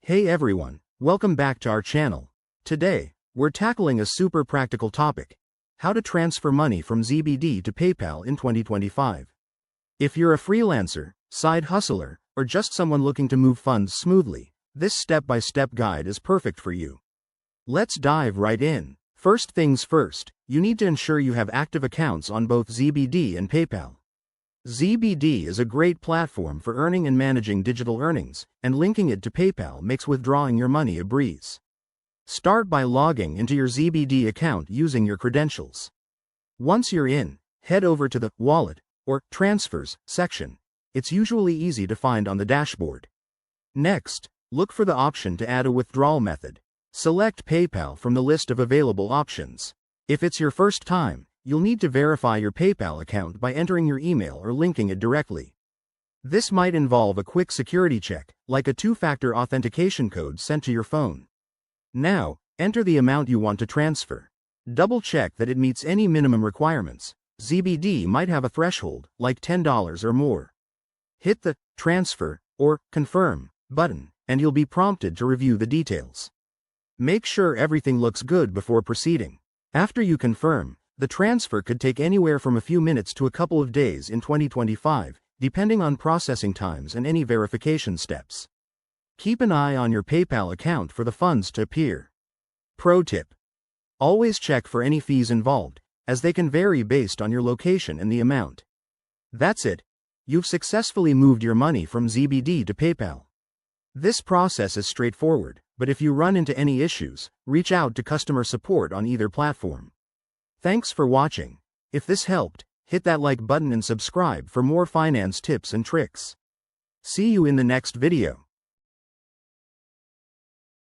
Hey everyone, welcome back to our channel. Today, we're tackling a super practical topic: how to transfer money from ZBD to PayPal in 2025. If you're a freelancer, side hustler, or just someone looking to move funds smoothly, this step-by-step guide is perfect for you. Let's dive right in. First things first, you need to ensure you have active accounts on both ZBD and PayPal. ZBD is a great platform for earning and managing digital earnings, and linking it to PayPal makes withdrawing your money a breeze. Start by logging into your ZBD account using your credentials. Once you're in, head over to the Wallet or Transfers section. It's usually easy to find on the dashboard. Next, look for the option to add a withdrawal method. Select PayPal from the list of available options. If it's your first time, you'll need to verify your PayPal account by entering your email or linking it directly. This might involve a quick security check, like a two-factor authentication code sent to your phone. Now, enter the amount you want to transfer. Double-check that it meets any minimum requirements. ZBD might have a threshold, like $10 or more. Hit the Transfer or Confirm button, and you'll be prompted to review the details. Make sure everything looks good before proceeding. After you confirm, the transfer could take anywhere from a few minutes to a couple of days in 2025, depending on processing times and any verification steps. Keep an eye on your PayPal account for the funds to appear. Pro tip: always check for any fees involved, as they can vary based on your location and the amount. That's it. You've successfully moved your money from ZBD to PayPal. This process is straightforward, but if you run into any issues, reach out to customer support on either platform. Thanks for watching. If this helped, hit that like button and subscribe for more finance tips and tricks. See you in the next video.